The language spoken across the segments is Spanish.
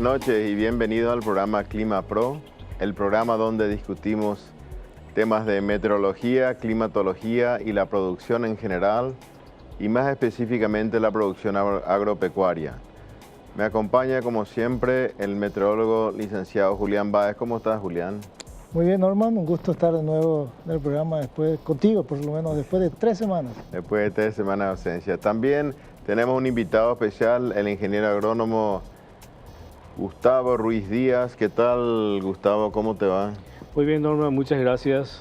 buenas noches y bienvenido al programa Clima Pro, el programa donde discutimos temas de meteorología, climatología y la producción en general, y más específicamente la producción agropecuaria. Me acompaña, como siempre, el meteorólogo licenciado Julián Báez. ¿Cómo estás, Julián? Muy bien, Norman, un gusto estar de nuevo en el programa contigo, por lo menos después de 3 semanas. Después de 3 semanas de ausencia. También tenemos un invitado especial, el ingeniero agrónomo Gustavo Ruiz Díaz. ¿Qué tal, Gustavo? ¿Cómo te va? Muy bien, Norma, muchas gracias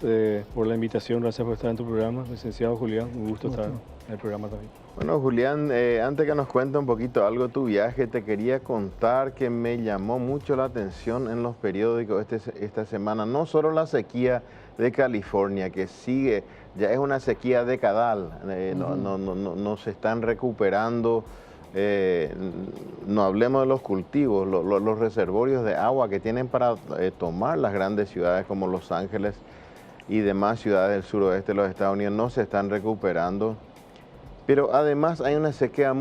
por la invitación, gracias por estar en tu programa. Licenciado Julián, un gusto estar en el programa también. Bueno, Julián, antes que nos cuente un poquito algo de tu viaje, te quería contar que me llamó mucho la atención en los periódicos esta semana, no solo la sequía de California, que sigue, ya es una sequía decadal, no se están recuperando. No hablemos de los cultivos, los reservorios de agua que tienen para tomar las grandes ciudades como Los Ángeles y demás ciudades del suroeste de los Estados Unidos no se están recuperando. Pero además hay una sequía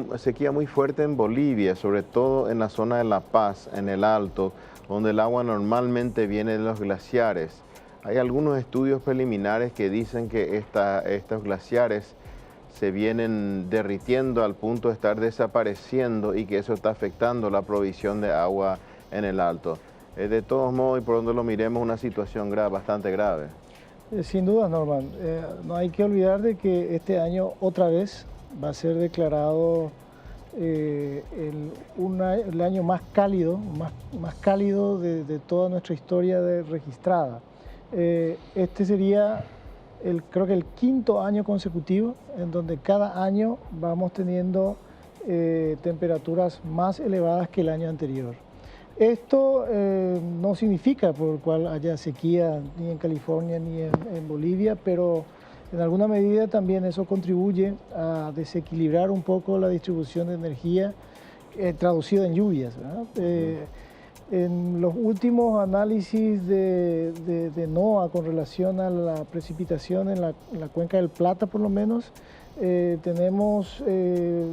muy fuerte en Bolivia, sobre todo en la zona de La Paz, en el Alto, donde el agua normalmente viene de los glaciares. Hay algunos estudios preliminares que dicen que estos glaciares se vienen derritiendo al punto de estar desapareciendo y que eso está afectando la provisión de agua en el Alto. De todos modos, y por donde lo miremos, una situación bastante grave. Sin duda, Norman. No hay que olvidar de que este año otra vez va a ser declarado el año más cálido, de toda nuestra historia registrada. Este sería creo que el 5º año consecutivo en donde cada año vamos teniendo temperaturas más elevadas que el año anterior. Esto no significa por cual haya sequía ni en California ni en Bolivia, pero en alguna medida también eso contribuye a desequilibrar un poco la distribución de energía traducida en lluvias, ¿verdad? En los últimos análisis de NOAA con relación a la precipitación en la cuenca del Plata, por lo menos, tenemos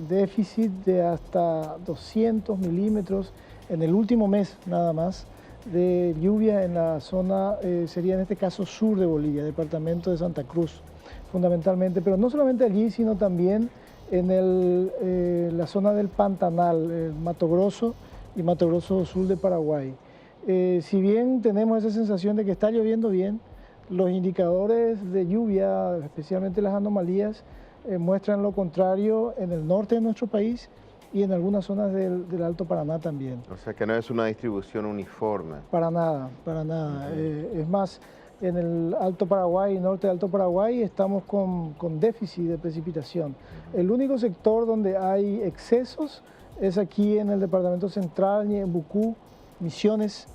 déficit de hasta 200 milímetros en el último mes nada más de lluvia en la zona, sería en este caso sur de Bolivia, departamento de Santa Cruz, fundamentalmente, pero no solamente allí, sino también en la zona del Pantanal, Mato Grosso y Mato Grosso sur de Paraguay. Si bien tenemos esa sensación de que está lloviendo bien, los indicadores de lluvia, especialmente las anomalías, muestran lo contrario en el norte de nuestro país y en algunas zonas del Alto Paraná también. O sea que no es una distribución uniforme. Para nada, para nada. Es más, en el Alto Paraguay y norte del Alto Paraguay estamos con déficit de precipitación. El único sector donde hay excesos es aquí en el departamento central, Ñeembucú, Misiones.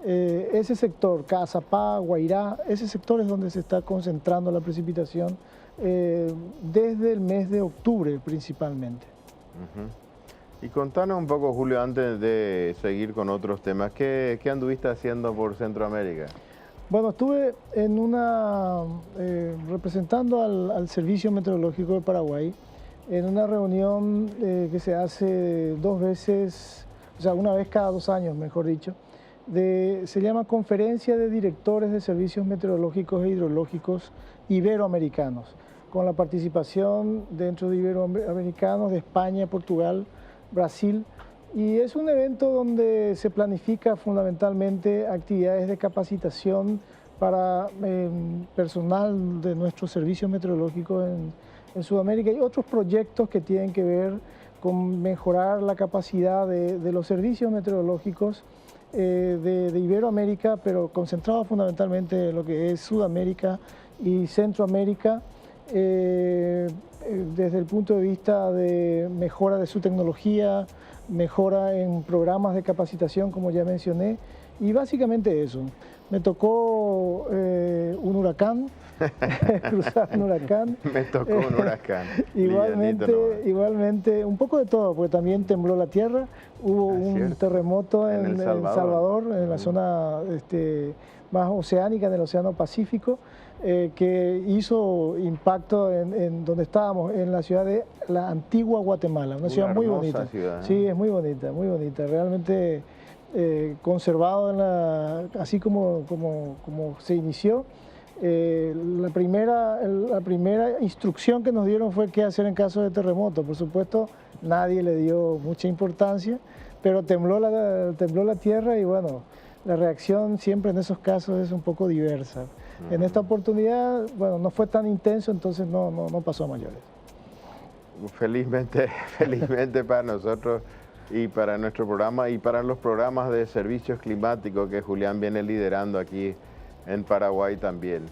Ese sector, Caazapá, Guairá, ese sector es donde se está concentrando la precipitación desde el mes de octubre principalmente. Y contanos un poco, Julio, antes de seguir con otros temas, ¿qué anduviste haciendo por Centroamérica? Bueno, estuve representando al Servicio Meteorológico de Paraguay en una reunión que se hace 2 veces, o sea, una vez cada 2 años, mejor dicho. Se llama Conferencia de Directores de Servicios Meteorológicos e Hidrológicos Iberoamericanos, con la participación dentro de iberoamericanos de España, Portugal, Brasil, y es un evento donde se planifica fundamentalmente actividades de capacitación para personal de nuestros servicios meteorológicos en Sudamérica y otros proyectos que tienen que ver con mejorar la capacidad de los servicios meteorológicos de Iberoamérica, pero concentrado fundamentalmente en lo que es Sudamérica y Centroamérica, desde el punto de vista de mejora de su tecnología, mejora en programas de capacitación, como ya mencioné, y básicamente eso. Me tocó un huracán, cruzar un huracán. Me tocó un huracán. Igualmente, un poco de todo, porque también tembló la tierra, hubo un terremoto en El Salvador, en la zona más oceánica, en el Océano Pacífico, que hizo impacto en donde estábamos, en la ciudad de la antigua Guatemala, una ciudad muy bonita. Ciudad, ¿eh? Sí, es muy bonita, realmente conservado así como se inició. La primera instrucción que nos dieron fue qué hacer en caso de terremoto. Por supuesto, nadie le dio mucha importancia, pero tembló la tierra y bueno, la reacción siempre en esos casos es un poco diversa. En esta oportunidad, bueno, no fue tan intenso, entonces no pasó a mayores. Felizmente para nosotros y para nuestro programa y para los programas de servicios climáticos que Julián viene liderando aquí en Paraguay también.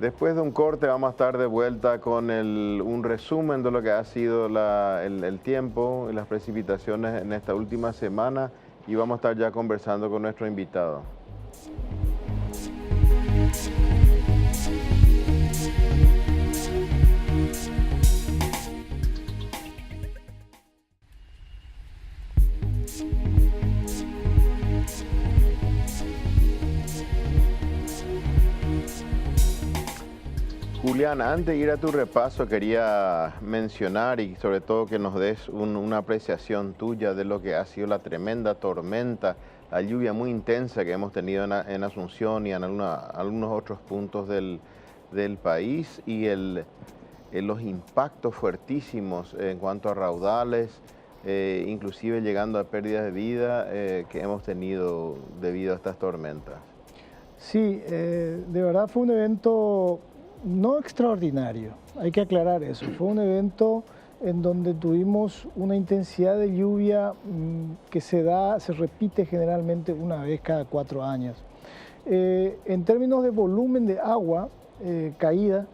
Después de un corte vamos a estar de vuelta con un resumen de lo que ha sido el tiempo y las precipitaciones en esta última semana y vamos a estar ya conversando con nuestro invitado. Julián, antes de ir a tu repaso quería mencionar y sobre todo que nos des una apreciación tuya de lo que ha sido la tremenda tormenta, la lluvia muy intensa que hemos tenido en Asunción y en algunos otros puntos del país y los impactos fuertísimos en cuanto a raudales, inclusive llegando a pérdidas de vida que hemos tenido debido a estas tormentas. Sí, de verdad fue un evento no extraordinario, hay que aclarar eso. Fue un evento en donde tuvimos una intensidad de lluvia que se repite generalmente una vez cada 4 años. En términos de volumen de agua caída,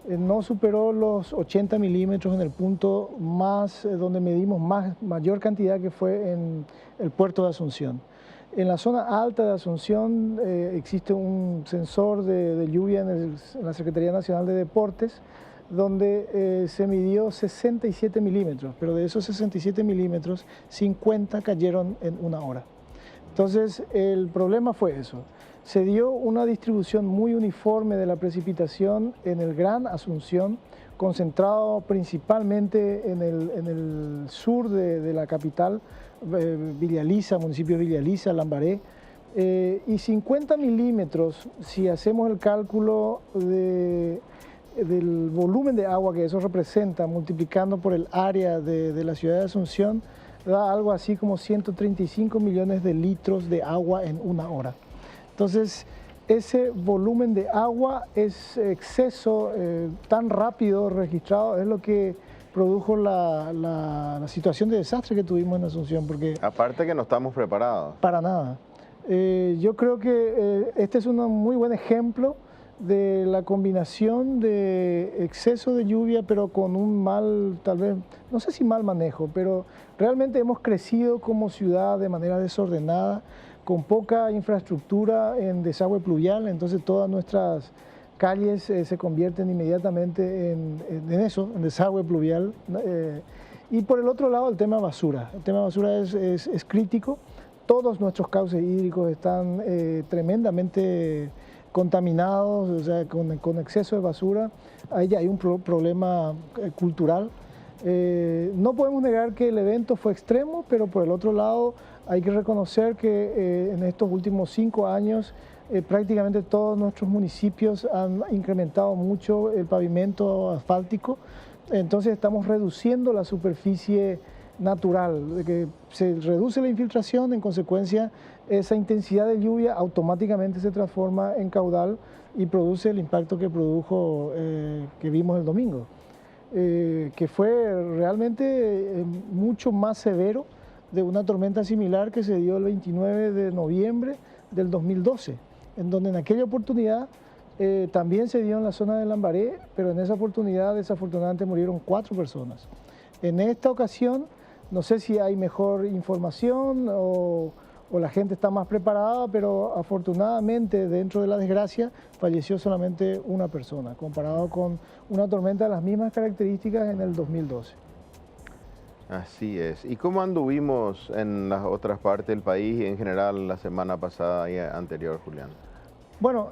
no superó los 80 milímetros en el punto donde medimos mayor cantidad, que fue en el puerto de Asunción. En la zona alta de Asunción existe un sensor de lluvia en la Secretaría Nacional de Deportes, donde se midió 67 milímetros, pero de esos 67 milímetros, 50 cayeron en 1 hora. Entonces, el problema fue eso. Se dio una distribución muy uniforme de la precipitación en el Gran Asunción, concentrado principalmente en el sur de la capital, Villa Lisa, municipio de Villa Lisa, Lambaré, y 50 milímetros, si hacemos el cálculo del volumen de agua que eso representa, multiplicando por el área de la ciudad de Asunción, da algo así como 135 millones de litros de agua en 1 hora. Entonces, ese volumen de agua, ese exceso tan rápido registrado, es lo que produjo la situación de desastre que tuvimos en Asunción. Porque aparte que no estamos preparados. Para nada. Yo creo que este es un muy buen ejemplo de la combinación de exceso de lluvia, pero con un tal vez, no sé si mal manejo, pero realmente hemos crecido como ciudad de manera desordenada, con poca infraestructura en desagüe pluvial, entonces todas nuestras calles se convierten inmediatamente en desagüe pluvial. Y por el otro lado, el tema basura. El tema basura es crítico. Todos nuestros cauces hídricos están tremendamente contaminados, o sea, con exceso de basura. Ahí ya hay un problema cultural. No podemos negar que el evento fue extremo, pero por el otro lado hay que reconocer que en estos últimos 5 años prácticamente todos nuestros municipios han incrementado mucho el pavimento asfáltico, entonces estamos reduciendo la superficie natural, de que se reduce la infiltración, en consecuencia esa intensidad de lluvia automáticamente se transforma en caudal y produce el impacto que produjo, que vimos el domingo, que fue realmente mucho más severo de una tormenta similar que se dio el 29 de noviembre del 2012, en donde en aquella oportunidad también se dio en la zona de Lambaré, pero en esa oportunidad desafortunadamente murieron 4 personas. En esta ocasión, no sé si hay mejor información o la gente está más preparada, pero afortunadamente dentro de la desgracia falleció solamente 1 persona, comparado con una tormenta de las mismas características en el 2012. Así es. ¿Y cómo anduvimos en las otras partes del país y en general la semana pasada y anterior, Julián? Bueno,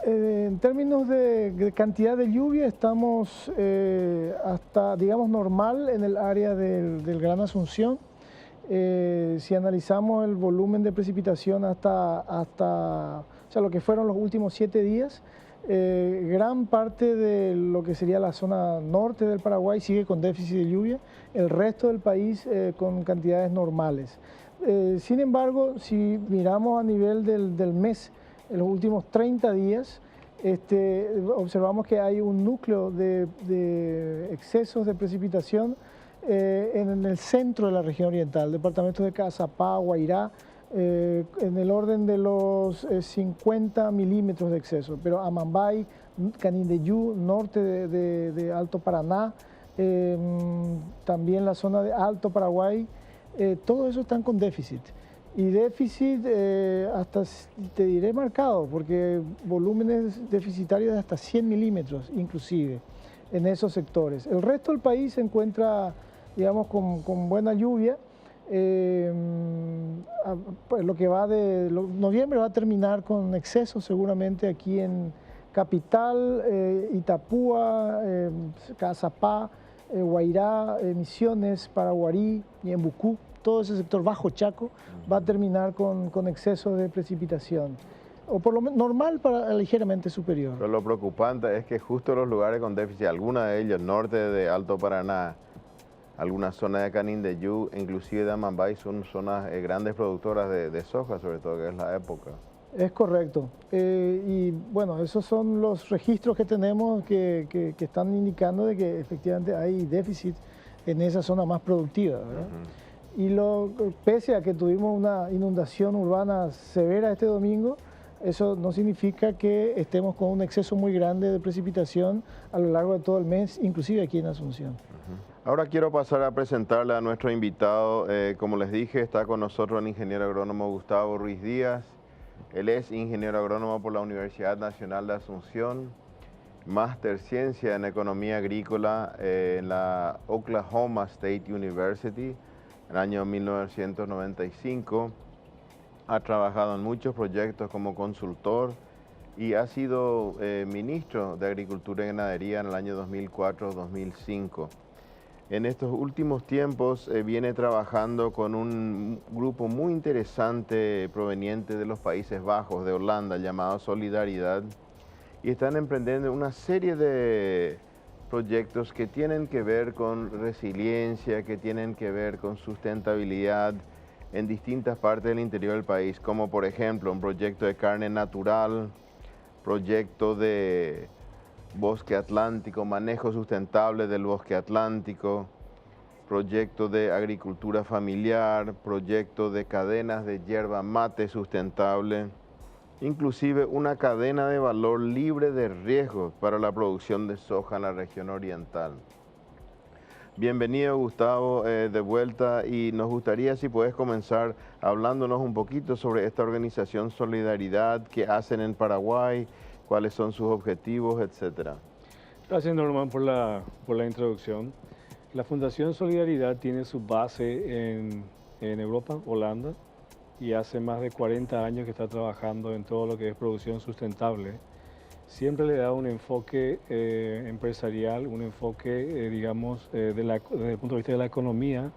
en términos de cantidad de lluvia estamos hasta, digamos, normal en el área del Gran Asunción. Si analizamos el volumen de precipitación o sea, lo que fueron los últimos 7 días, gran parte de lo que sería la zona norte del Paraguay sigue con déficit de lluvia, el resto del país con cantidades normales. Sin embargo, si miramos a nivel del mes, en los últimos 30 días, observamos que hay un núcleo de excesos de precipitación en el centro de la región oriental, departamentos de Caazapá, Guairá, en el orden de los 50 milímetros de exceso, pero Amambay, Canindeyú, norte de Alto Paraná, también la zona de Alto Paraguay, todo eso están con déficit. Y déficit hasta, te diré, marcado, porque volúmenes deficitarios de hasta 100 milímetros inclusive en esos sectores. El resto del país se encuentra, digamos, con buena lluvia. Lo que va de noviembre va a terminar con excesos seguramente aquí en Capital, Itapúa, Caazapá, Guairá, Misiones, Paraguarí, Ñembucú. Todo ese sector bajo Chaco va a terminar con exceso de precipitación, o por lo menos normal para ligeramente superior. Pero lo preocupante es que justo los lugares con déficit, algunos de ellos, norte de Alto Paraná, algunas zonas de Canindeyú, inclusive de Amambay, son zonas grandes productoras de soja, sobre todo, que es la época. Es correcto. Y bueno, esos son los registros que tenemos que están indicando de que efectivamente hay déficit en esa zona más productiva, ¿verdad? Y pese a que tuvimos una inundación urbana severa este domingo, eso no significa que estemos con un exceso muy grande de precipitación a lo largo de todo el mes, inclusive aquí en Asunción. Ahora quiero pasar a presentarle a nuestro invitado. Como les dije, está con nosotros el ingeniero agrónomo Gustavo Ruiz Díaz. Él es ingeniero agrónomo por la Universidad Nacional de Asunción, máster ciencia en economía agrícola en la Oklahoma State University en el año 1995. Ha trabajado en muchos proyectos como consultor y ha sido ministro de Agricultura y Ganadería en el año 2004-2005. En estos últimos tiempos viene trabajando con un grupo muy interesante proveniente de los Países Bajos, de Holanda, llamado Solidaridad, y están emprendiendo una serie de proyectos que tienen que ver con resiliencia, que tienen que ver con sustentabilidad en distintas partes del interior del país, como por ejemplo un proyecto de carne natural, proyecto de bosque atlántico, manejo sustentable del bosque atlántico, proyecto de agricultura familiar, proyecto de cadenas de yerba mate sustentable, inclusive una cadena de valor libre de riesgos para la producción de soja en la región oriental. Bienvenido, Gustavo, de vuelta, y nos gustaría si puedes comenzar hablándonos un poquito sobre esta organización Solidaridad, qué hacen en Paraguay, cuáles son sus objetivos, etcétera. Gracias, Norman, por la introducción. La Fundación Solidaridad tiene su base en Europa, Holanda, y hace más de 40 años que está trabajando en todo lo que es producción sustentable. Siempre le da un enfoque empresarial, un enfoque, digamos, desde el punto de vista de la economía,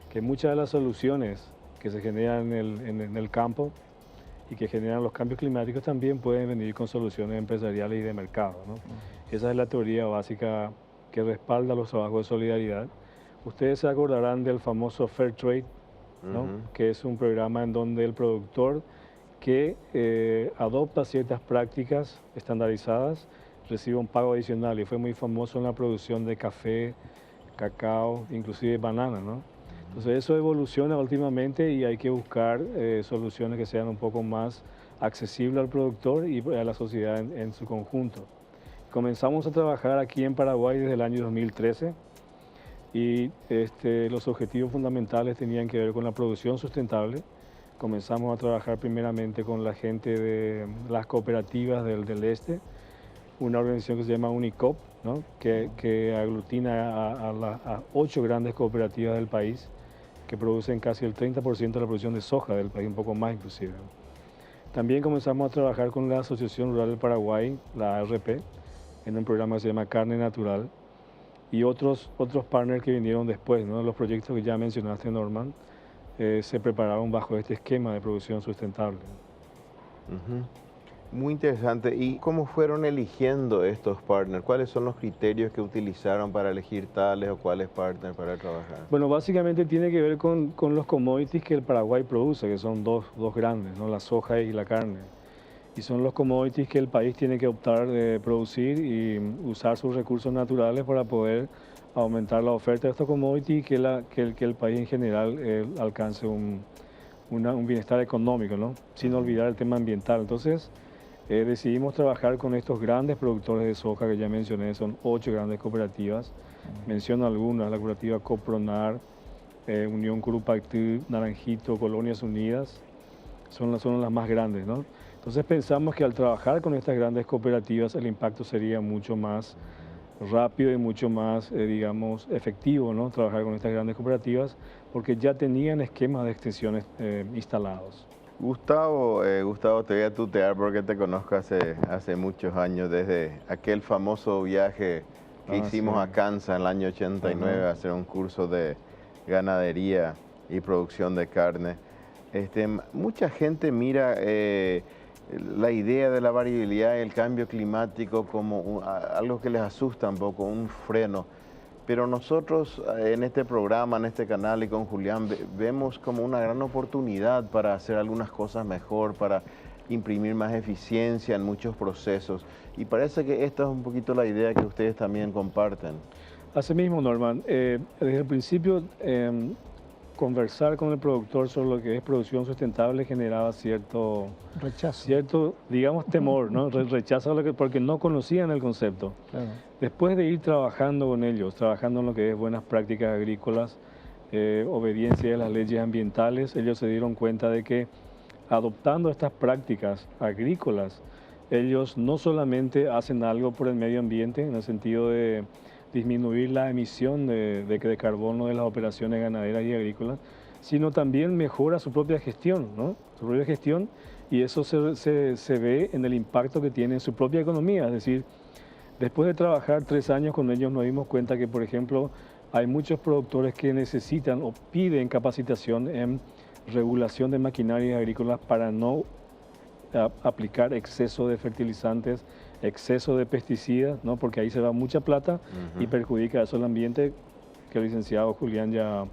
que muchas de las soluciones que se generan en el campo y que generan los cambios climáticos también pueden venir con soluciones empresariales y de mercado, ¿no? Esa es la teoría básica que respalda los trabajos de solidaridad. Ustedes se acordarán del famoso Fair Trade, ¿no? Que es un programa en donde el productor que adopta ciertas prácticas estandarizadas recibe un pago adicional, y fue muy famoso en la producción de café, cacao, inclusive banana, ¿no? Entonces eso evoluciona últimamente y hay que buscar soluciones que sean un poco más accesibles al productor y a la sociedad en su conjunto. Comenzamos a trabajar aquí en Paraguay desde el año 2013 y los objetivos fundamentales tenían que ver con la producción sustentable. Comenzamos a trabajar primeramente con la gente de las cooperativas del este, una organización que se llama UNICOP, ¿no? que aglutina a 8 grandes cooperativas del país que producen casi el 30% de la producción de soja del país, un poco más inclusive. También comenzamos a trabajar con la Asociación Rural del Paraguay, la ARP, en un programa que se llama Carne Natural, y otros partners que vinieron después, ¿no? Los proyectos que ya mencionaste, Norman, se prepararon bajo este esquema de producción sustentable. Ujú. Muy interesante. ¿Y cómo fueron eligiendo estos partners? ¿Cuáles son los criterios que utilizaron para elegir tales o cuáles partners para trabajar? Bueno, básicamente tiene que ver con los commodities que el Paraguay produce, que son dos grandes, ¿no? La soja y la carne. Y son los commodities que el país tiene que optar de producir y usar sus recursos naturales para poder aumentar la oferta de estos commodities y que el país en general alcance un bienestar económico, ¿no? Sin olvidar el tema ambiental. Entonces, decidimos trabajar con estos grandes productores de soja que ya mencioné, son 8 grandes cooperativas. Menciono algunas: la cooperativa Copronar, Unión Curupactú, Naranjito, Colonias Unidas, son las más grandes, ¿no? Entonces pensamos que al trabajar con estas grandes cooperativas el impacto sería mucho más rápido y mucho más, digamos, efectivo, ¿no? Trabajar con estas grandes cooperativas porque ya tenían esquemas de extensiones instalados. Gustavo, te voy a tutear porque te conozco hace muchos años, desde aquel famoso viaje que hicimos a Kansas en el año 89 a hacer un curso de ganadería y producción de carne. Mucha gente mira la idea de la variabilidad y el cambio climático como algo que les asusta un poco, un freno. Pero nosotros en este programa, en este canal y con Julián, vemos como una gran oportunidad para hacer algunas cosas mejor, para imprimir más eficiencia en muchos procesos. Y parece que esta es un poquito la idea que ustedes también comparten. Asimismo, Norman, desde el principio conversar con el productor sobre lo que es producción sustentable generaba cierto rechazo, digamos, temor, ¿no? Rechazo porque no conocían el concepto. Claro. Después de ir trabajando con ellos, trabajando en lo que es buenas prácticas agrícolas, obediencia de las leyes ambientales, ellos se dieron cuenta de que adoptando estas prácticas agrícolas, ellos no solamente hacen algo por el medio ambiente, en el sentido de disminuir la emisión de carbono de las operaciones ganaderas y agrícolas, sino también mejora su propia gestión, ¿no? Su propia gestión, y eso se ve en el impacto que tiene en su propia economía. Es decir, después de trabajar 3 años con ellos nos dimos cuenta que, por ejemplo, hay muchos productores que necesitan o piden capacitación en regulación de maquinarias agrícolas para no aplicar exceso de fertilizantes, exceso de pesticidas, ¿no? Porque ahí se va mucha plata y perjudica eso al ambiente, que el licenciado Julián ya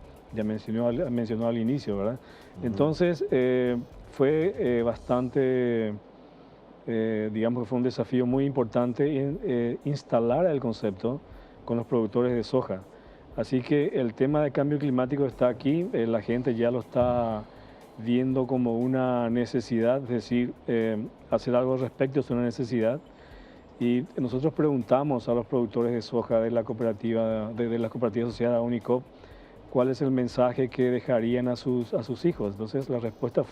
mencionó al inicio, ¿verdad? Entonces, fue bastante, digamos que fue un desafío muy importante instalar el concepto con los productores de soja. Así que el tema de cambio climático está aquí, la gente ya lo está viendo como una necesidad, es decir, hacer algo al respecto es una necesidad. Y nosotros preguntamos a los productores de soja de la cooperativa asociada a Unicop cuál es el mensaje que dejarían a sus hijos. Entonces las respuestas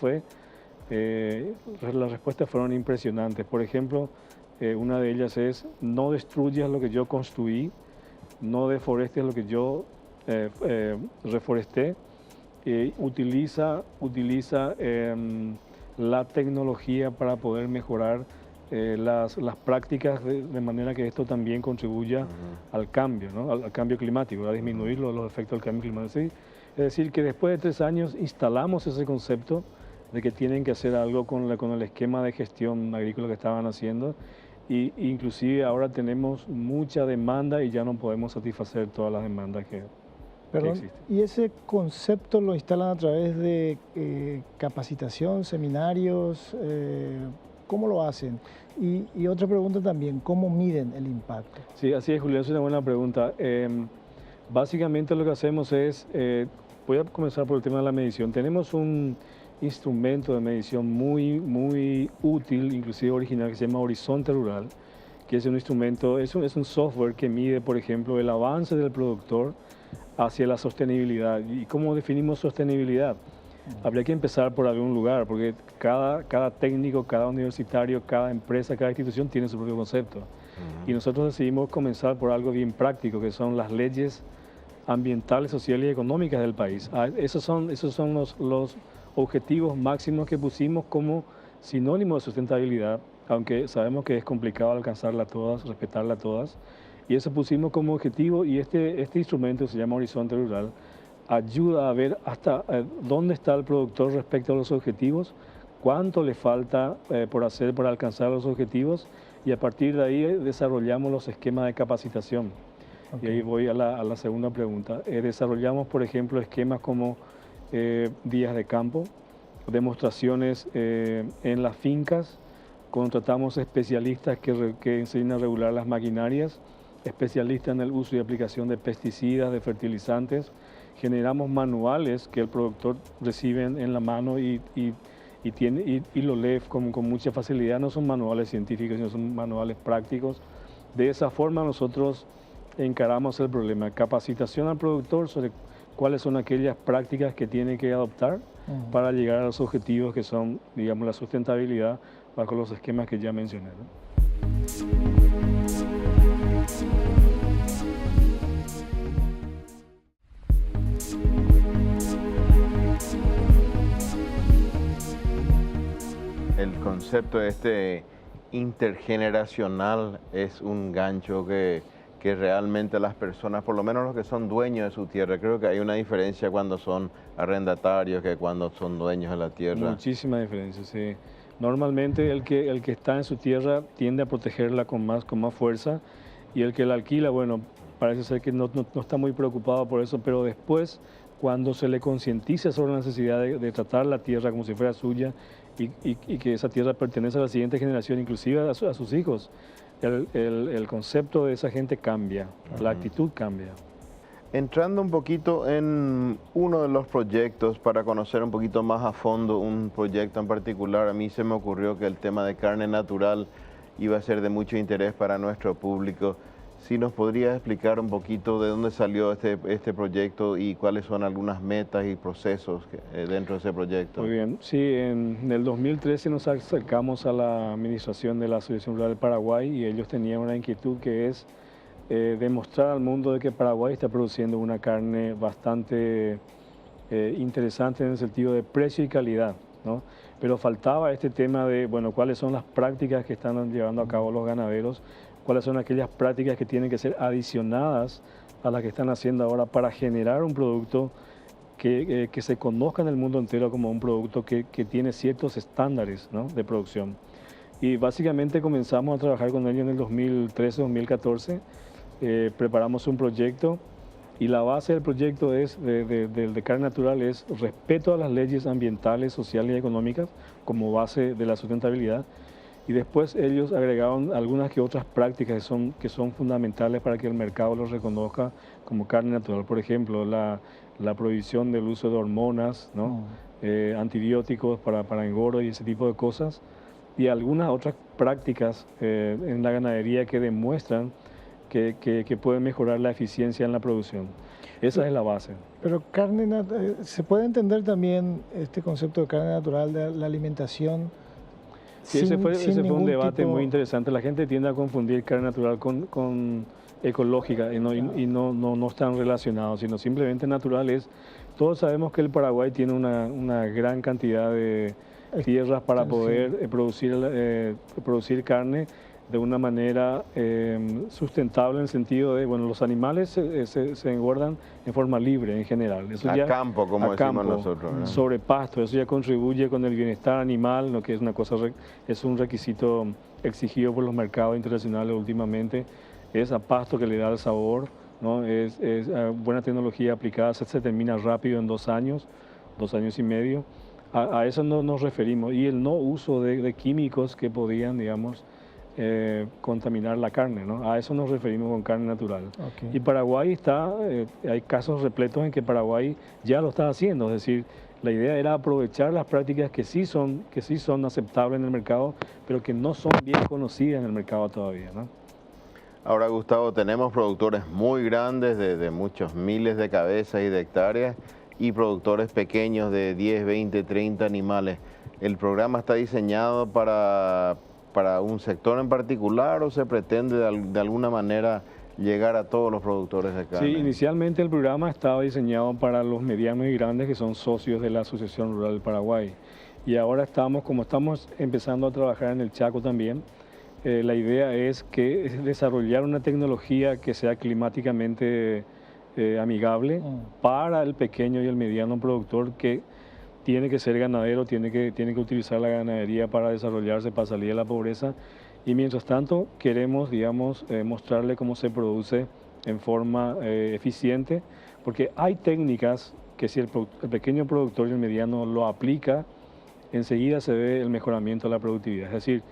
fueron impresionantes. Por ejemplo, una de ellas es: no destruyas lo que yo construí, no deforestes lo que yo reforesté. Utiliza la tecnología para poder mejorar las prácticas de manera que esto también contribuya al cambio, ¿no? al cambio climático, a disminuir los efectos del cambio climático. ¿Sí? Es decir, que después de 3 años instalamos ese concepto de que tienen que hacer algo con el esquema de gestión agrícola que estaban haciendo, y inclusive ahora tenemos mucha demanda y ya no podemos satisfacer todas las demandas que existen. ¿Y ese concepto lo instalan a través de capacitación, seminarios? ¿Cómo lo hacen? Y otra pregunta también: ¿cómo miden el impacto? Sí, así es, Julián, es una buena pregunta. Básicamente lo que hacemos es, voy a comenzar por el tema de la medición. Tenemos un instrumento de medición muy útil, inclusive original, que se llama Horizonte Rural, que es un instrumento, es un software que mide, por ejemplo, el avance del productor hacia la sostenibilidad. ¿Y cómo definimos sostenibilidad? Habría que empezar por algún lugar, porque cada técnico, cada universitario, cada empresa, cada institución tiene su propio concepto. Y nosotros decidimos comenzar por algo bien práctico, que son las leyes ambientales, sociales y económicas del país. Esos son los objetivos máximos que pusimos como sinónimo de sustentabilidad, aunque sabemos que es complicado alcanzarlas todas, respetarlas todas. Y eso pusimos como objetivo, y este instrumento se llama Horizonte Rural. ayuda a ver hasta dónde está el productor respecto a los objetivos, cuánto le falta por hacer para alcanzar los objetivos, y a partir de ahí desarrollamos los esquemas de capacitación. Y ahí voy a la segunda pregunta. Desarrollamos, por ejemplo, esquemas como días de campo, demostraciones en las fincas, contratamos especialistas que enseñan a regular las maquinarias, especialistas en el uso y aplicación de pesticidas, de fertilizantes, generamos manuales que el productor recibe en la mano y lo lee con mucha facilidad. No son manuales científicos, sino son manuales prácticos. De esa forma nosotros encaramos el problema, capacitación al productor sobre cuáles son aquellas prácticas que tiene que adoptar para llegar a los objetivos que son, digamos, la sustentabilidad bajo los esquemas que ya mencioné, ¿no? El concepto intergeneracional es un gancho que realmente las personas, por lo menos los que son dueños de su tierra, creo que hay una diferencia cuando son arrendatarios que cuando son dueños de la tierra. Muchísima diferencia, sí. Normalmente el que está en su tierra tiende a protegerla con más fuerza, y el que la alquila, bueno, parece ser que no está muy preocupado por eso, pero después, cuando se le concientiza sobre la necesidad de tratar la tierra como si fuera suya y que esa tierra pertenece a la siguiente generación, inclusive a sus hijos, el concepto de esa gente cambia, la actitud cambia. Entrando un poquito en uno de los proyectos para conocer un poquito más a fondo un proyecto en particular, a mí se me ocurrió que el tema de carne natural iba a ser de mucho interés para nuestro público. Si nos podrías explicar un poquito de dónde salió este proyecto y cuáles son algunas metas y procesos dentro de ese proyecto. Muy bien, sí, en el 2013 nos acercamos a la administración de la Asociación Rural del Paraguay y ellos tenían una inquietud que es demostrar al mundo de que Paraguay está produciendo una carne bastante interesante en el sentido de precio y calidad, ¿no? Pero faltaba este tema de, bueno, cuáles son las prácticas que están llevando a cabo los ganaderos, cuáles son aquellas prácticas que tienen que ser adicionadas a las que están haciendo ahora para generar un producto que se conozca en el mundo entero como un producto que tiene ciertos estándares, ¿no?, de producción. Y básicamente comenzamos a trabajar con ellos en el 2013-2014, preparamos un proyecto y la base del proyecto de carne natural es respeto a las leyes ambientales, sociales y económicas como base de la sustentabilidad. Y después ellos agregaron algunas que otras prácticas que son fundamentales para que el mercado los reconozca como carne natural. Por ejemplo, la prohibición del uso de hormonas, ¿no? Antibióticos para engordo y ese tipo de cosas. Y algunas otras prácticas en la ganadería que demuestran que pueden mejorar la eficiencia en la producción. Esa es la base. Pero se puede entender también este concepto de carne natural de la alimentación. Sí, ese fue un debate muy interesante. La gente tiende a confundir carne natural con ecológica y no están relacionados, sino simplemente natural es. Todos sabemos que el Paraguay tiene una gran cantidad de tierras para poder producir carne de una manera sustentable en el sentido de, bueno, los animales se engordan en forma libre en general. Eso campo, como decimos nosotros, ¿no? Sobre pasto, eso ya contribuye con el bienestar animal, lo que es es un requisito exigido por los mercados internacionales últimamente, es a pasto que le da el sabor, ¿no? Es buena tecnología aplicada, se termina rápido en 2 años y medio. A eso nos referimos, y el no uso de químicos que podían, digamos, contaminar la carne, ¿no? A eso nos referimos con carne natural. Okay. Y Paraguay hay casos repletos en que Paraguay ya lo está haciendo, es decir, la idea era aprovechar las prácticas que sí son aceptables en el mercado, pero que no son bien conocidas en el mercado todavía, ¿no? Ahora, Gustavo, tenemos productores muy grandes de muchos miles de cabezas y de hectáreas y productores pequeños de 10, 20, 30 animales. ¿El programa está diseñado para un sector en particular o se pretende de alguna manera llegar a todos los productores de carne? Sí, inicialmente el programa estaba diseñado para los medianos y grandes que son socios de la Asociación Rural del Paraguay. Y ahora como estamos empezando a trabajar en el Chaco también, la idea es desarrollar una tecnología que sea climáticamente amigable para el pequeño y el mediano productor que tiene que ser ganadero, tiene que utilizar la ganadería para desarrollarse, para salir de la pobreza. Y mientras tanto queremos, digamos, mostrarle cómo se produce en forma eficiente, porque hay técnicas que si el pequeño productor y el mediano lo aplica, enseguida se ve el mejoramiento de la productividad. Es decir,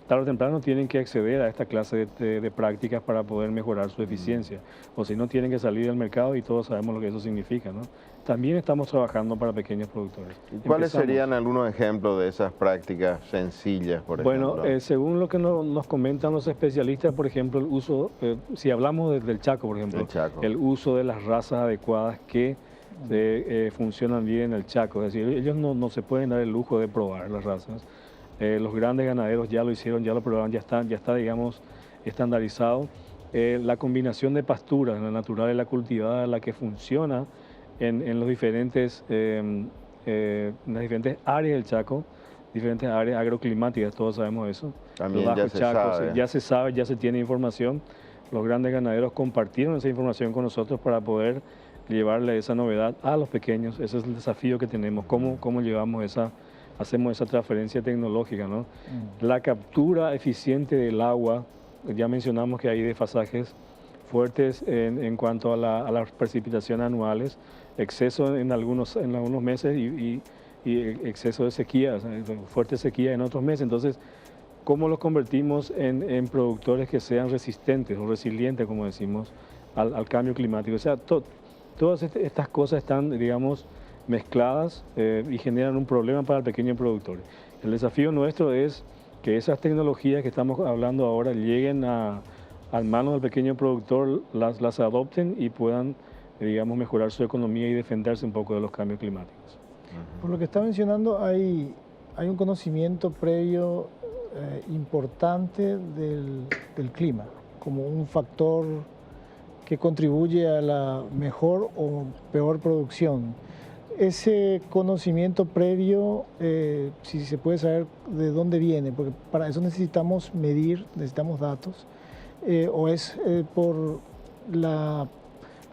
tarde o temprano tienen que acceder a esta clase de prácticas para poder mejorar su eficiencia. O si no, tienen que salir al mercado y todos sabemos lo que eso significa, ¿no? También estamos trabajando para pequeños productores. ¿Cuáles serían algunos ejemplos de esas prácticas sencillas, por ejemplo? Bueno, según lo que nos comentan los especialistas, por ejemplo, el uso, si hablamos del Chaco, por ejemplo, el uso de las razas adecuadas que funcionan bien en el Chaco. Es decir, ellos no se pueden dar el lujo de probar las razas. Los grandes ganaderos ya lo hicieron, ya lo probaron, ya está, digamos, estandarizado. La combinación de pasturas, la natural y la cultivada, la que funciona en los en las diferentes áreas del Chaco, diferentes áreas agroclimáticas, todos sabemos eso. También ya se sabe. Ya se sabe, ya se tiene información. Los grandes ganaderos compartieron esa información con nosotros para poder llevarle esa novedad a los pequeños. Ese es el desafío que tenemos, cómo llevamos hacemos esa transferencia tecnológica, ¿no? La captura eficiente del agua, ya mencionamos que hay desfasajes fuertes en cuanto a las precipitaciones anuales, exceso en algunos meses y exceso de sequía, o sea, fuerte sequía en otros meses. Entonces, ¿cómo los convertimos en productores que sean resistentes o resilientes, como decimos, al cambio climático? O sea, todas estas cosas están, digamos, mezcladas y generan un problema para el pequeño productor. El desafío nuestro es que esas tecnologías que estamos hablando ahora lleguen a manos del pequeño productor, las adopten y puedan, digamos, mejorar su economía y defenderse un poco de los cambios climáticos. Por lo que está mencionando, hay un conocimiento previo importante del clima, como un factor que contribuye a la mejor o peor producción. Ese conocimiento previo, si se puede saber de dónde viene, porque para eso necesitamos medir, necesitamos datos, o es por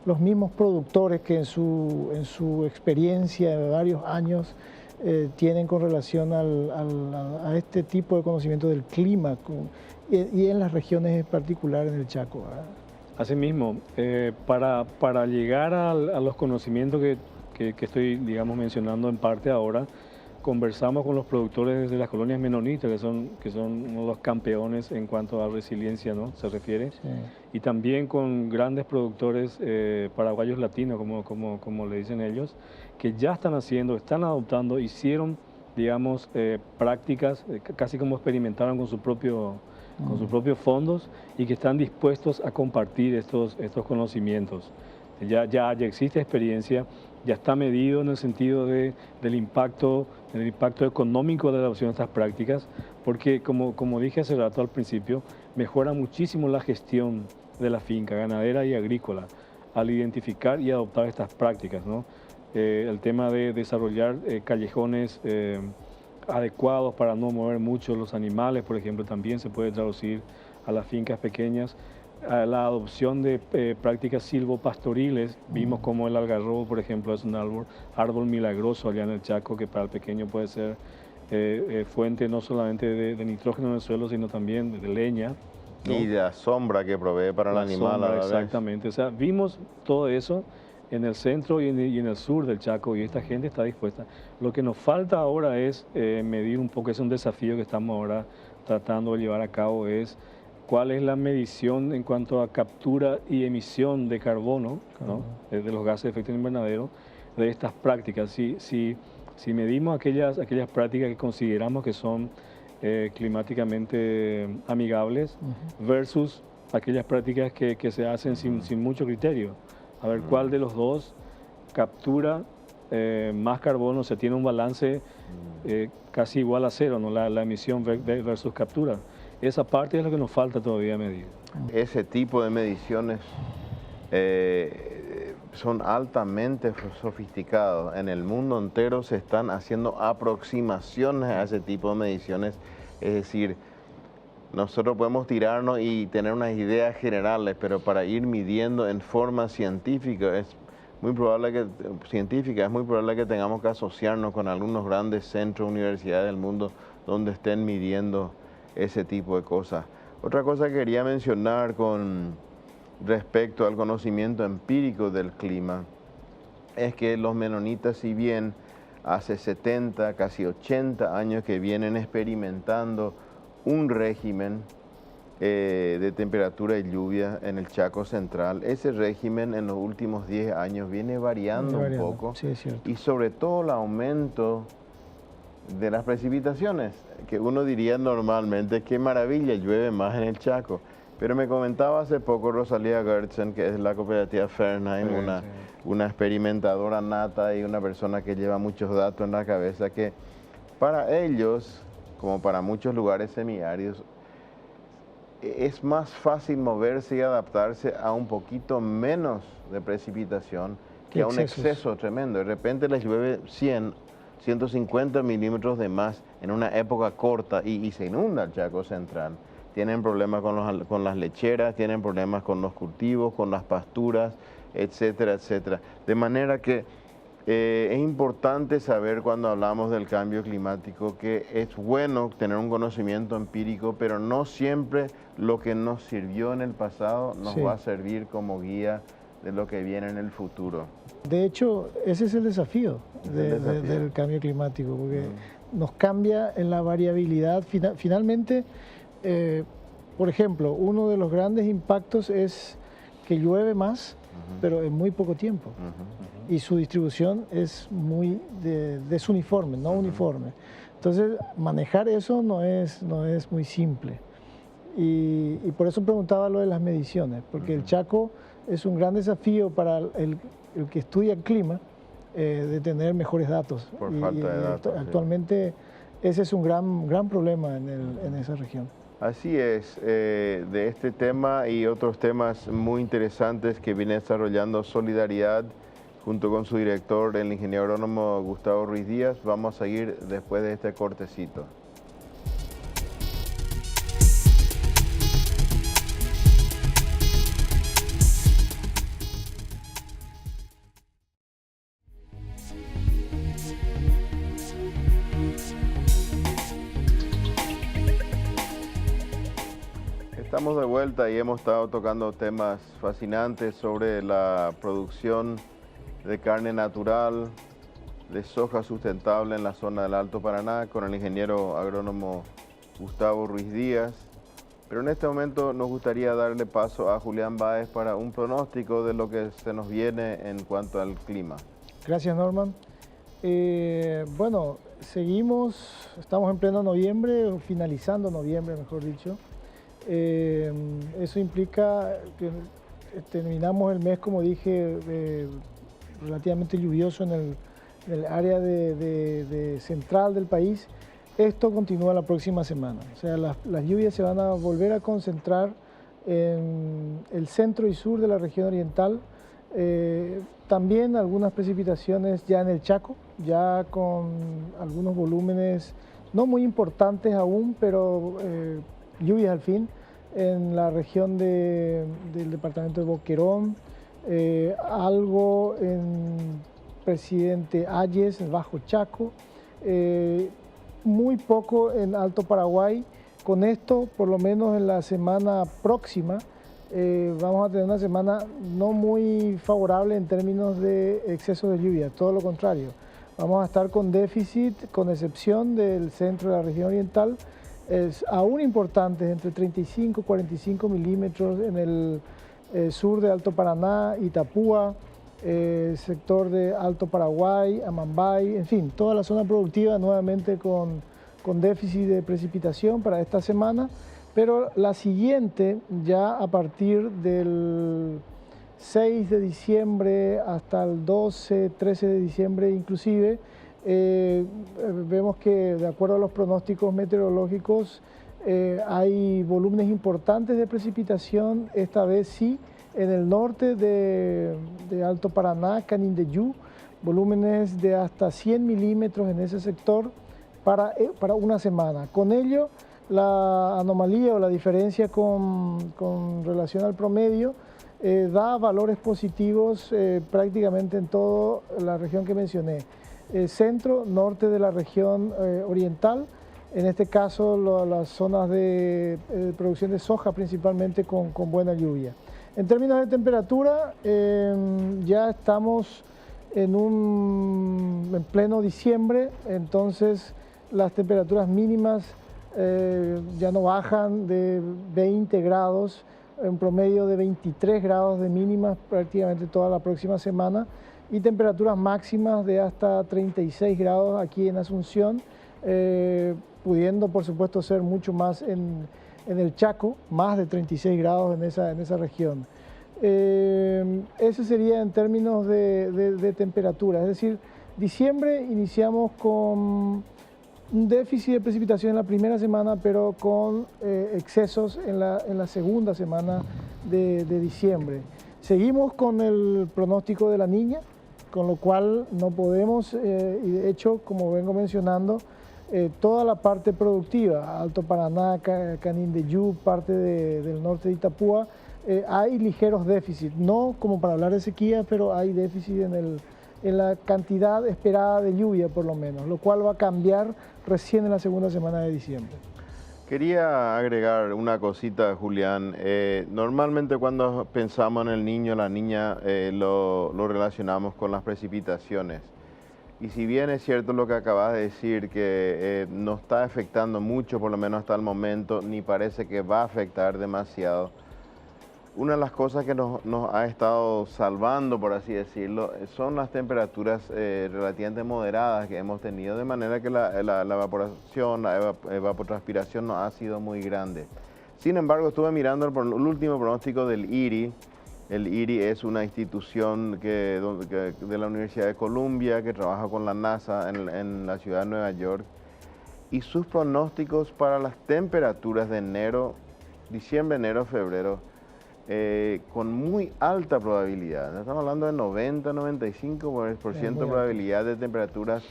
los mismos productores que en su experiencia de varios años tienen con relación a este tipo de conocimiento del clima y en las regiones particulares del Chaco, ¿verdad? Asimismo, para llegar a los conocimientos que estoy, digamos, mencionando en parte ahora, conversamos con los productores de las colonias menonitas, que son uno de los campeones en cuanto a resiliencia, ¿no? Se refiere. Sí. Y también con grandes productores paraguayos latinos, como le dicen ellos, que ya están adoptando, hicieron, digamos, prácticas, casi como experimentaron con sus propios fondos y que están dispuestos a compartir estos conocimientos. Ya existe experiencia, ya está medido en el sentido del impacto económico de la adopción de estas prácticas, porque como dije hace rato al principio, mejora muchísimo la gestión de la finca ganadera y agrícola al identificar y adoptar estas prácticas, ¿no? El tema de desarrollar callejones adecuados para no mover mucho los animales, por ejemplo, también se puede traducir a las fincas pequeñas. La adopción de prácticas silvopastoriles, vimos como el algarrobo, por ejemplo, es un árbol milagroso allá en el Chaco, que para el pequeño puede ser fuente no solamente de nitrógeno en el suelo, sino también de leña, ¿no? Y de la sombra que provee para el animal. Exactamente, o sea, vimos todo eso en el centro y en el sur del Chaco, y esta gente está dispuesta. Lo que nos falta ahora es medir un poco, es un desafío que estamos ahora tratando de llevar a cabo, es cuál es la medición en cuanto a captura y emisión de carbono, ¿no? De los gases de efecto invernadero de estas prácticas. Si medimos aquellas prácticas que consideramos que son climáticamente amigables versus aquellas prácticas que se hacen sin mucho criterio, a ver cuál de los dos captura más carbono, o sea, tiene un balance casi igual a cero, ¿no? La emisión versus captura. Esa parte es lo que nos falta todavía medir. Ese tipo de mediciones son altamente sofisticados. En el mundo entero se están haciendo aproximaciones a ese tipo de mediciones. Es decir, nosotros podemos tirarnos y tener unas ideas generales, pero para ir midiendo en forma científica es muy probable que tengamos que asociarnos con algunos grandes centros, universidades del mundo donde estén midiendo ese tipo de cosas. Otra cosa que quería mencionar con respecto al conocimiento empírico del clima es que los menonitas, si bien hace 70, casi 80 años que vienen experimentando un régimen de temperatura y lluvia en el Chaco Central, ese régimen en los últimos 10 años viene variando un poco, sí, es cierto. Y sobre todo el aumento de las precipitaciones, que uno diría normalmente, qué maravilla, llueve más en el Chaco. Pero me comentaba hace poco Rosalía Gertzen, que es de la cooperativa Fernheim, una experimentadora nata y una persona que lleva muchos datos en la cabeza, que para ellos, como para muchos lugares semiáridos, es más fácil moverse y adaptarse a un poquito menos de precipitación que a un exceso tremendo. De repente les llueve 100, 150 milímetros de más en una época corta y se inunda el Chaco Central. Tienen problemas con las lecheras, tienen problemas con los cultivos, con las pasturas, etcétera, etcétera. De manera que es importante saber cuando hablamos del cambio climático que es bueno tener un conocimiento empírico, pero no siempre lo que nos sirvió en el pasado nos va a servir como guía de lo que viene en el futuro. De hecho, ese es el desafío, del cambio climático, porque nos cambia en la variabilidad. Finalmente, por ejemplo, uno de los grandes impactos es que llueve más, pero en muy poco tiempo. Y su distribución es muy desuniforme, no uniforme. Entonces, manejar eso no es muy simple. Y por eso preguntaba lo de las mediciones, porque el Chaco es un gran desafío para el que estudia el clima, de tener mejores datos. Por falta de datos. Actualmente ese es un gran problema en esa región. Así es, de este tema y otros temas muy interesantes que viene desarrollando Solidaridad junto con su director, el ingeniero agrónomo Gustavo Ruiz Díaz. Vamos a seguir después de este cortecito. Estamos de vuelta y hemos estado tocando temas fascinantes sobre la producción de carne natural, de soja sustentable en la zona del Alto Paraná con el ingeniero agrónomo Gustavo Ruiz Díaz. Pero en este momento nos gustaría darle paso a Julián Báez para un pronóstico de lo que se nos viene en cuanto al clima. Gracias, Norman. Bueno, estamos en pleno noviembre, o finalizando noviembre, mejor dicho. Eso implica que terminamos el mes, como dije, relativamente lluvioso en el área central del país. Esto continúa la próxima semana, o sea, las lluvias se van a volver a concentrar en el centro y sur de la región oriental. También algunas precipitaciones ya en el Chaco, ya con algunos volúmenes no muy importantes aún, pero lluvias al fin, en la región del departamento de Boquerón, algo en Presidente Ayes, el Bajo Chaco, muy poco en Alto Paraguay. Con esto, por lo menos en la semana próxima, vamos a tener una semana no muy favorable en términos de exceso de lluvia, todo lo contrario. Vamos a estar con déficit, con excepción del centro de la región oriental, es aún importantes, entre 35 y 45 milímetros en el sur de Alto Paraná, Itapúa, sector de Alto Paraguay, Amambay, en fin, toda la zona productiva nuevamente con déficit de precipitación para esta semana, pero la siguiente, ya a partir del 6 de diciembre hasta el 12, 13 de diciembre inclusive, vemos que de acuerdo a los pronósticos meteorológicos hay volúmenes importantes de precipitación, esta vez sí, en el norte de Alto Paraná, Canindeyú, volúmenes de hasta 100 milímetros en ese sector para una semana. Con ello, la anomalía o la diferencia con relación al promedio da valores positivos prácticamente en toda la región que mencioné. Centro, norte de la región oriental, en este caso las zonas de producción de soja principalmente con buena lluvia. En términos de temperatura, ya estamos en pleno diciembre, entonces las temperaturas mínimas ya no bajan de 20 grados, en promedio de 23 grados de mínimas prácticamente toda la próxima semana y temperaturas máximas de hasta 36 grados aquí en Asunción, pudiendo por supuesto ser mucho más en el Chaco, más de 36 grados en esa región. Ese sería en términos de temperatura, es decir, diciembre iniciamos con un déficit de precipitación en la primera semana, pero con excesos en la segunda semana de diciembre. Seguimos con el pronóstico de la Niña, con lo cual no podemos, y de hecho, como vengo mencionando, toda la parte productiva, Alto Paraná, Canindeyú, parte del norte de Itapúa, hay ligeros déficits, no como para hablar de sequía, pero hay déficit en la cantidad esperada de lluvia por lo menos, lo cual va a cambiar recién en la segunda semana de diciembre. Quería agregar una cosita, Julián. Normalmente cuando pensamos en el niño, la niña, lo relacionamos con las precipitaciones. Y si bien es cierto lo que acabas de decir, que no está afectando mucho, por lo menos hasta el momento, ni parece que va a afectar demasiado, una de las cosas que nos ha estado salvando, por así decirlo, son las temperaturas relativamente moderadas que hemos tenido, de manera que la evaporación, la evapotranspiración no ha sido muy grande. Sin embargo, estuve mirando el último pronóstico del IRI. El IRI es una institución de la Universidad de Columbia que trabaja con la NASA en la ciudad de Nueva York, y sus pronósticos para las temperaturas de diciembre, enero, febrero, con muy alta probabilidad. Estamos hablando de 90-95% de probabilidad de temperaturas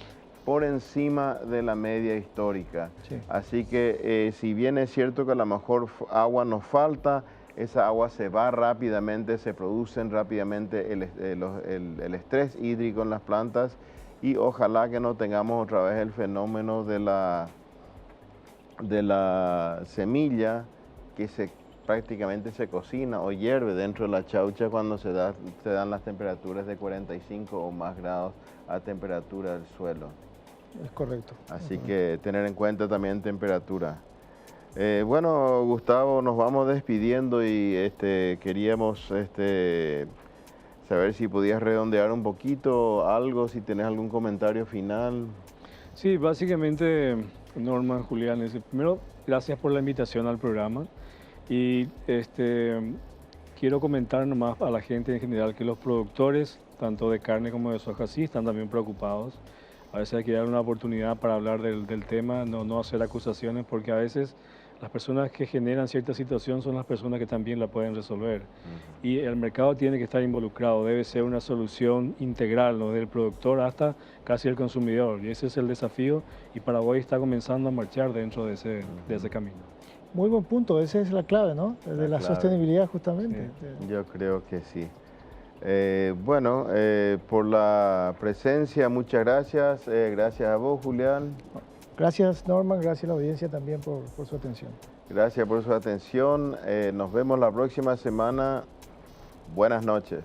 por encima de la media histórica. Sí. Así que si bien es cierto que a lo mejor agua nos falta, esa agua se va rápidamente, se producen rápidamente el estrés hídrico en las plantas, y ojalá que no tengamos otra vez el fenómeno de la semilla que prácticamente se cocina o hierve dentro de la chaucha cuando se dan las temperaturas de 45 o más grados a temperatura del suelo. Es correcto. Así que tener en cuenta también temperatura. Bueno, Gustavo, nos vamos despidiendo y queríamos saber si podías redondear un poquito algo, si tenés algún comentario final. Sí, básicamente, Norma, Julián, primero, gracias por la invitación al programa. Y quiero comentar nomás a la gente en general que los productores, tanto de carne como de soja, sí están también preocupados. A veces hay que dar una oportunidad para hablar del tema, no hacer acusaciones, porque a veces las personas que generan cierta situación son las personas que también la pueden resolver. Y el mercado tiene que estar involucrado, debe ser una solución integral, ¿no? Del productor hasta casi el consumidor. Y ese es el desafío, y Paraguay está comenzando a marchar dentro de ese camino. Muy buen punto, esa es la clave, ¿no? De la sostenibilidad, justamente. Sí. Yo creo que sí. Bueno, por la presencia, muchas gracias. Gracias a vos, Julián. Gracias, Norman. Gracias a la audiencia también por su atención. Gracias por su atención. Nos vemos la próxima semana. Buenas noches.